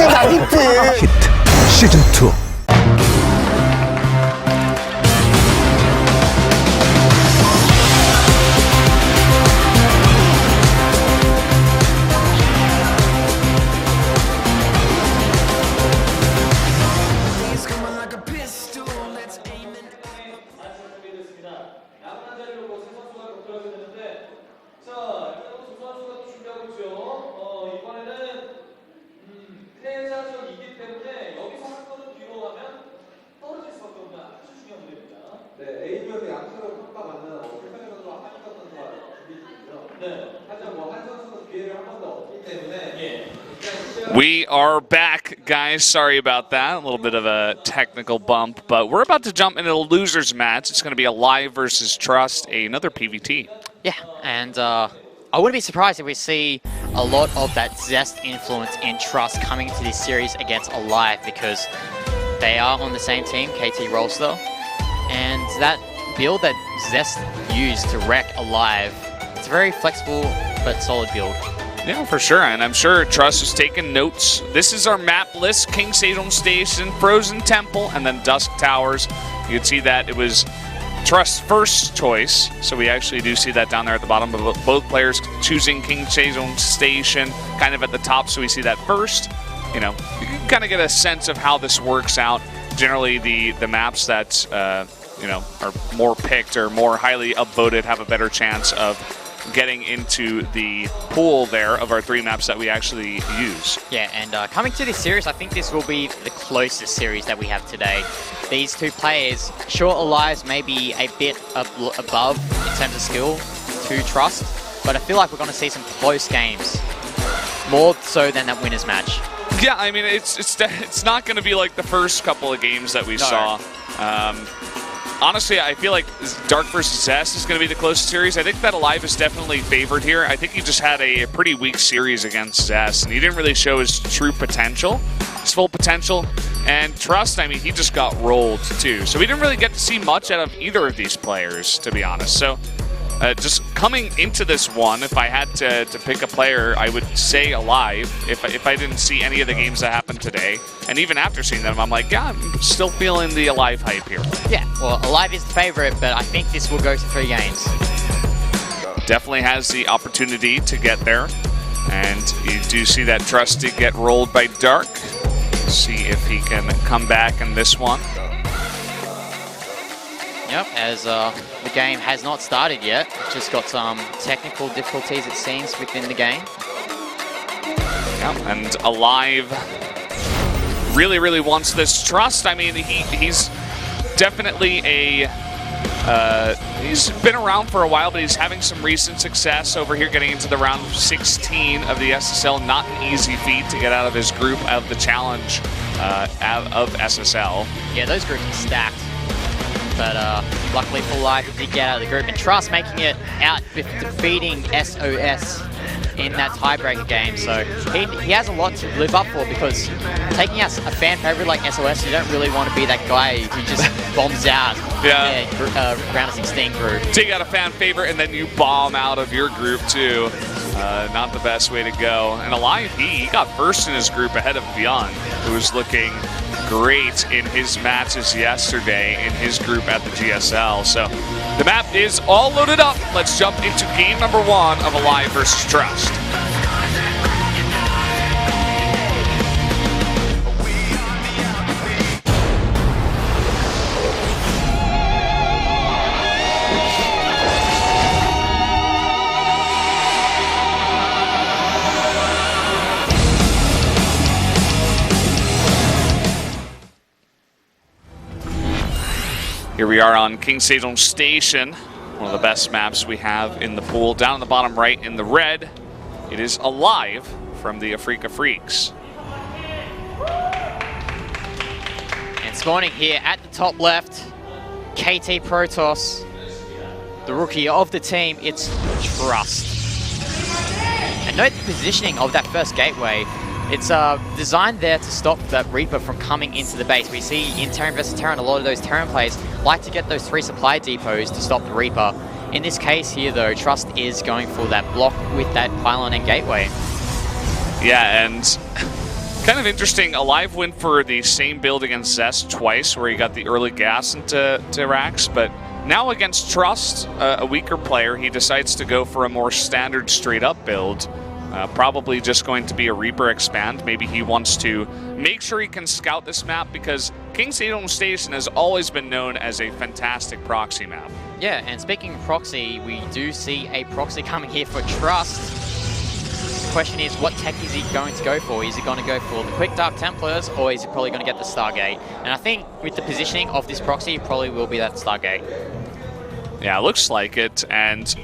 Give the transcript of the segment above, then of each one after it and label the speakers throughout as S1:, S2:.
S1: 히트 시즌2.
S2: We are back, guys. Sorry about that. A little bit of a technical bump, but we're about to jump into the losers match. It's going to be aLive versus Trust, another PvT.
S3: Yeah, and I wouldn't be surprised if we see a lot of that Zest influence in Trust coming into this series against aLive, because they are on the same team, KT Rolster, and that build that Zest used to wreck aLive, it's a very flexible but solid build.
S2: Yeah, for sure, and I'm sure Trust was taking notes. This is our map list: King Sejong Station, Frozen Temple, and then Dusk Towers. You can see that it was Trust's first choice, so we actually do see that down there at the bottom, but both players choosing King Sejong Station kind of at the top, so we see that first. You know, you can kind of get a sense of how this works out. Generally, the maps that, you know, are more picked or more highly upvoted have a better chance of getting into the pool there of our 3 maps that we actually use.
S3: Yeah, and coming to this series, I think this will be the closest series that we have today. These 2 players, sure, aLive's maybe a bit above in terms of skill to Trust, but I feel like we're going to see some close games, more so than that winners match.
S2: Yeah, I mean, it's not going to be like the first couple of games that we saw. Honestly, I feel like Dark vs. Zest is going to be the closest series. I think that aLive is definitely favored here. I think he just had a pretty weak series against Zest, and he didn't really show his true potential, his full potential. And Trust, I mean, he just got rolled too. So we didn't really get to see much out of either of these players, to be honest. So just coming into this one, if I had to pick a player, I would say aLive. If I didn't see any of the games that happened today, and even after seeing them, I'm like, yeah, I'm still feeling the aLive hype here.
S3: Yeah, well, aLive is the favorite, but I think this will go to 3 games.
S2: Definitely has the opportunity to get there, and you do see that Trust did get rolled by Dark. See if he can come back in this one.
S3: Yep, as the game has not started yet. Just got some technical difficulties, it seems, within the game.
S2: Yeah, and aLive really, really wants this Trust. I mean, he's definitely he's been around for a while, but he's having some recent success over here, getting into the round 16 of the SSL. Not an easy feat to get out of his group of the challenge of SSL.
S3: Yeah, those groups are stacked. But luckily for aLive, he did get out of the group. And Trust making it out with defeating SOS in that tiebreaker game. So he has a lot to live up for, because taking out a fan favorite like SOS, you don't really want to be that guy who just bombs out. Round of 16 group.
S2: Take out a fan favorite and then you bomb out of your group too. Not the best way to go. And aLive, he got first in his group ahead of Beyond, who was looking great in his matches yesterday in his group at the GSL. So the map is all loaded up. Let's jump into game number 1 of aLive versus Trust. Here we are on King Sejong Station, one of the best maps we have in the pool. Down in the bottom right in the red, it is aLive from the Afrika Freaks.
S3: And spawning here at the top left, KT Protoss, the rookie of the team, it's Trust. And note the positioning of that first gateway. It's designed there to stop that Reaper from coming into the base. We see in Terran vs. Terran, a lot of those Terran players like to get those 3 supply depots to stop the Reaper. In this case here, though, Trust is going for that block with that pylon and gateway.
S2: Yeah, and Kind of interesting, aLive went for the same build against Zest twice, where he got the early gas into Rax, but now against Trust, a weaker player, he decides to go for a more standard straight-up build. Probably just going to be a Reaper expand. Maybe he wants to make sure he can scout this map, because King's Haven Station has always been known as a fantastic proxy map.
S3: Yeah, and speaking of proxy, we do see a proxy coming here for Trust. The question is, what tech is he going to go for? Is he going to go for the quick Dark Templars, or is he probably going to get the Stargate? And I think with the positioning of this proxy, it probably will be that Stargate.
S2: Yeah, it looks like it, and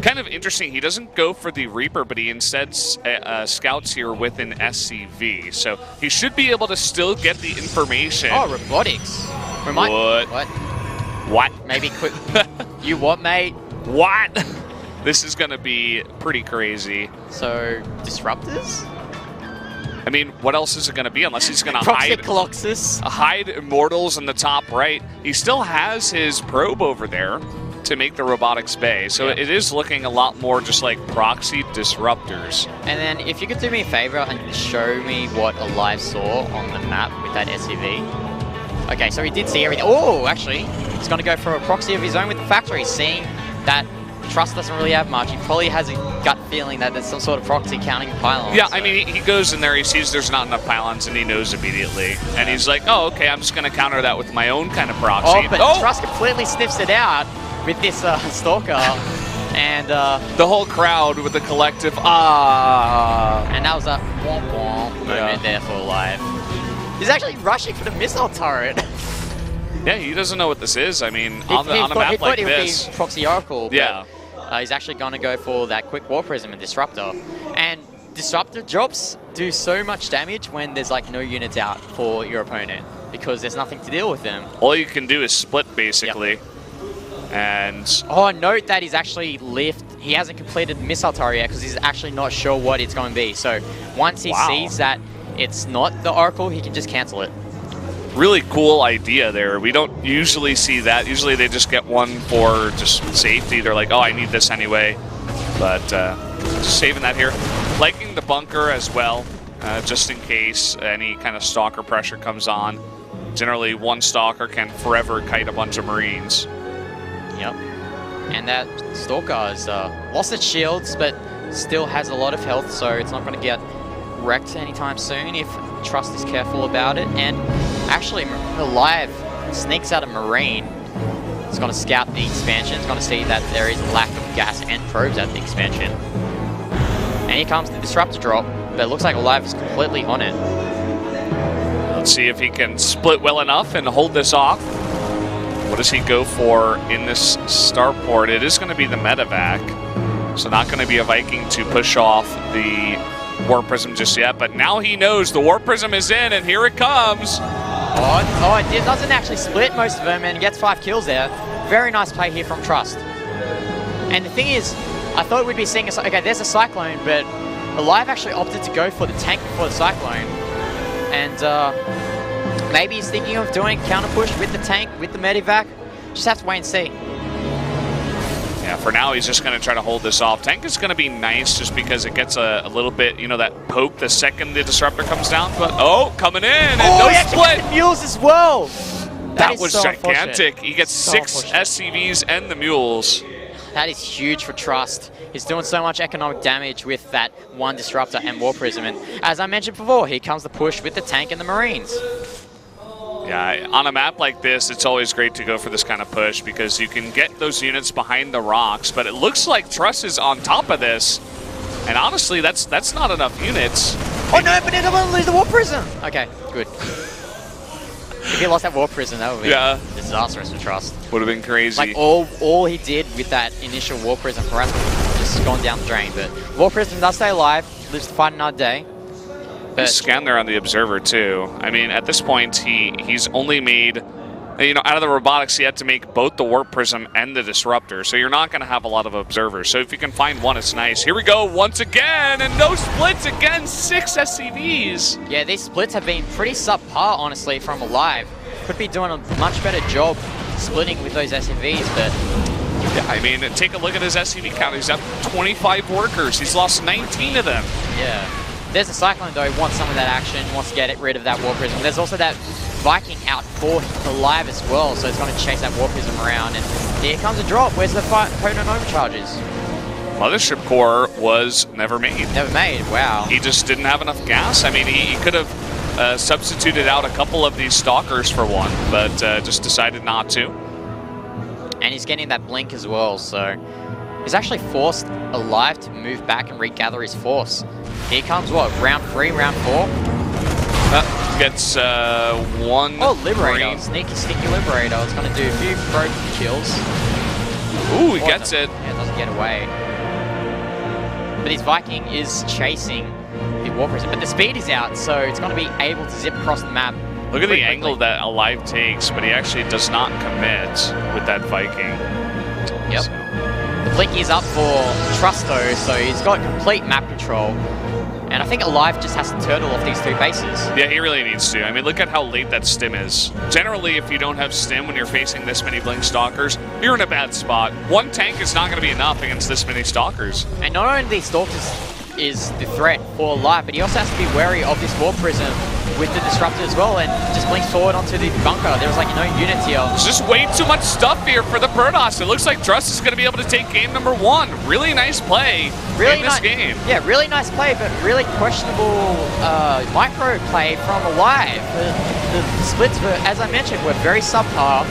S2: kind of interesting, he doesn't go for the Reaper, but he instead scouts here with an SCV. So he should be able to still get the information.
S3: Oh, robotics. What?
S2: What?
S3: Maybe quick. You what, mate?
S2: What? This is going to be pretty crazy.
S3: So, Disruptors?
S2: I mean, what else is it going to be unless he's going to hide Immortals in the top right? He still has his probe over there to make the robotics bay, so it is looking a lot more just like proxy Disruptors.
S3: And then if you could do me a favor and show me what aLive saw on the map with that SCV. Okay, so he did see everything. Oh, actually, he's going to go for a proxy of his own with the factory, seeing that Trust doesn't really have much. He probably has a gut feeling that there's some sort of proxy counting pylons.
S2: Yeah, so. I mean, he goes in there, he sees there's not enough pylons, and he knows immediately. And he's like, oh, okay, I'm just going to counter that with my own kind of proxy.
S3: Oh, but Trust completely sniffs it out with this Stalker. And
S2: the whole crowd with the collective,
S3: and that was a womp womp moment there for aLive. He's actually rushing for the missile turret.
S2: Yeah, he doesn't know what this is. I mean, on a map like this.
S3: He would be Proxy Oracle, but
S2: yeah.
S3: He's actually going to go for that quick War Prism and Disruptor. And Disruptor drops do so much damage when there's like no units out for your opponent, because there's nothing to deal with them.
S2: All you can do is split, basically. Yep. And
S3: oh, note that he's actually he hasn't completed missile turret yet, because he's actually not sure what it's going to be. So once he sees that it's not the Oracle, he can just cancel it.
S2: Really cool idea there. We don't usually see that. Usually they just get one for just safety. They're like, oh, I need this anyway. But just saving that here. Liking the bunker as well, just in case any kind of stalker pressure comes on. Generally, one stalker can forever kite a bunch of Marines.
S3: Yep. And that Stalker has lost its shields, but still has a lot of health, so it's not going to get wrecked anytime soon if Trust is careful about it. And actually, aLive sneaks out a Marine. It's going to scout the expansion. It's going to see that there is a lack of gas and probes at the expansion. And here comes the Disruptor drop, but it looks like aLive is completely on it.
S2: Let's see if he can split well enough and hold this off. What does he go for in this starport? It is going to be the medevac, so not going to be a Viking to push off the Warp Prism just yet, but now he knows the Warp Prism is in, and here it comes.
S3: Oh, it doesn't actually split most of them and gets 5 kills there. Very nice play here from Trust. And the thing is, I thought we'd be seeing okay, there's a Cyclone, but aLive actually opted to go for the tank before the Cyclone. And maybe he's thinking of doing counter push with the tank, with the medevac. Just have to wait and see.
S2: Yeah, for now, he's just going to try to hold this off. Tank is going to be nice just because it gets a little bit, you know, that poke the second the Disruptor comes down. But, coming in, and no split.
S3: The mules as well.
S2: That was so gigantic. He gets 6 SCVs and the mules.
S3: That is huge for Trust. He's doing so much economic damage with that one Disruptor and War Prism. And as I mentioned before, here comes the push with the tank and the Marines.
S2: Yeah, on a map like this, it's always great to go for this kind of push because you can get those units behind the rocks, but it looks like Trust is on top of this. And honestly, that's not enough units.
S3: Oh no, but he doesn't lose the War Prism! Okay, good. If he lost that War Prism, that would be disastrous for Trust.
S2: Would have been crazy.
S3: Like, all he did with that initial War Prism harassment just gone down the drain. But War Prism does stay alive, lives to fight another day.
S2: But scan there on the Observer, too. I mean, at this point, he's only made, you know, out of the robotics, he had to make both the Warp Prism and the Disruptor, so you're not going to have a lot of Observers. So if you can find one, it's nice. Here we go once again, and no splits again, 6 SCVs.
S3: Yeah, these splits have been pretty subpar, honestly, from aLive. Could be doing a much better job splitting with those SCVs, but...
S2: Yeah, I mean, take a look at his SCV count. He's got 25 workers. He's lost 19 of them.
S3: Yeah. There's a Cyclone though, wants some of that action, wants to get rid of that War Prism. There's also that Viking out for aLive as well, so it's going to chase that War Prism around. And here comes a drop. Where's the potent overcharges?
S2: Mothership Core was never made.
S3: Never made, wow.
S2: He just didn't have enough gas. I mean, he could have substituted out a couple of these Stalkers for one, but just decided not to.
S3: And he's getting that blink as well, so he's actually forced aLive to move back and regather his force. Here comes what, round 3, round 4?
S2: Gets one.
S3: Oh, Liberator.
S2: Green.
S3: Sneaky Liberator. It's going to do a few broken kills.
S2: Ooh, he gets it.
S3: Yeah, it doesn't get away. But his Viking is chasing the War Prism. But the speed is out, so it's going to be able to zip across the map.
S2: Look at the angle that aLive takes, but he actually does not commit with that Viking.
S3: Yep.
S2: So.
S3: The blink is up for Trust though, so he's got complete map control. And I think aLive just has to turtle off these 3 bases.
S2: Yeah, he really needs to. I mean, look at how late that stim is. Generally, if you don't have stim when you're facing this many Blink Stalkers, you're in a bad spot. One tank is not going to be enough against this many Stalkers.
S3: And not only these Stalkers is the threat for aLive, but he also has to be wary of this War Prism with the Disruptor as well, and just blinks forward onto the bunker. There's like no unit here.
S2: There's just way too much stuff here for the Protoss. It looks like Trust is going to be able to take game number 1. Really nice play in this game.
S3: Yeah, really nice play, but really questionable micro play from aLive. The splits were, as I mentioned, were very subpar.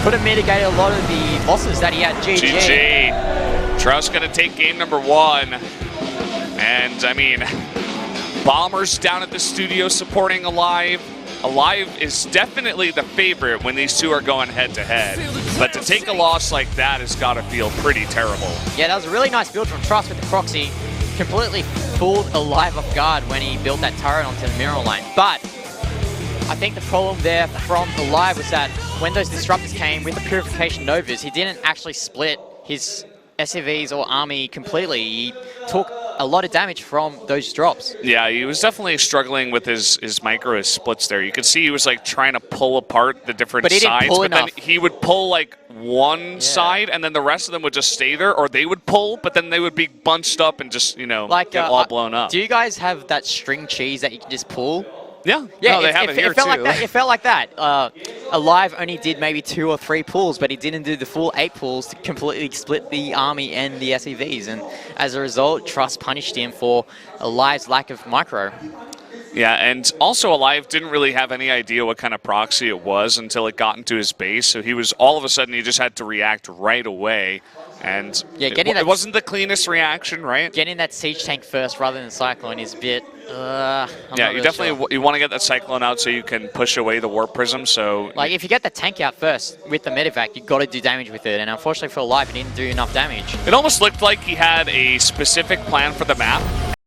S3: Could have mitigated a lot of the losses that he had.
S2: GG. Trust going to take game number 1. And, I mean, Bombers down at the studio supporting aLive. aLive is definitely the favorite when these two are going head-to-head. But to take a loss like that has got to feel pretty terrible.
S3: Yeah, that was a really nice build from Trust with the proxy. Completely fooled aLive off guard when he built that turret onto the mineral line. But I think the problem there from aLive was that when those Disruptors came with the Purification Novas, he didn't actually split his SCVs or army completely. He took a lot of damage from those drops.
S2: Yeah, he was definitely struggling with his micro, his splits there. You could see he was like trying to pull apart the different sides, but then he would pull like one side and then the rest of them would just stay there, or they would pull, but then they would be bunched up and just, you know, like, get all blown up.
S3: Do you guys have that string cheese that you can just pull?
S2: Yeah,
S3: no,
S2: they have it here
S3: felt
S2: too.
S3: Like that. It felt like that. aLive only did maybe 2 or 3 pulls, but he didn't do the full 8 pulls to completely split the army and the SCVs. And as a result, Trust punished him for aLive's lack of micro.
S2: Yeah, and also aLive didn't really have any idea what kind of proxy it was until it got into his base. So he was, all of a sudden, he just had to react right away. And
S3: yeah,
S2: it wasn't the cleanest reaction, right?
S3: Getting that siege tank first rather than Cyclone is a bit...
S2: yeah, you definitely you want to get that Cyclone out so you can push away the Warp Prism. So,
S3: like, if you get the tank out first with the medevac, you've got to do damage with it. And unfortunately for aLive, he didn't do enough damage.
S2: It almost looked like he had a specific plan for the map,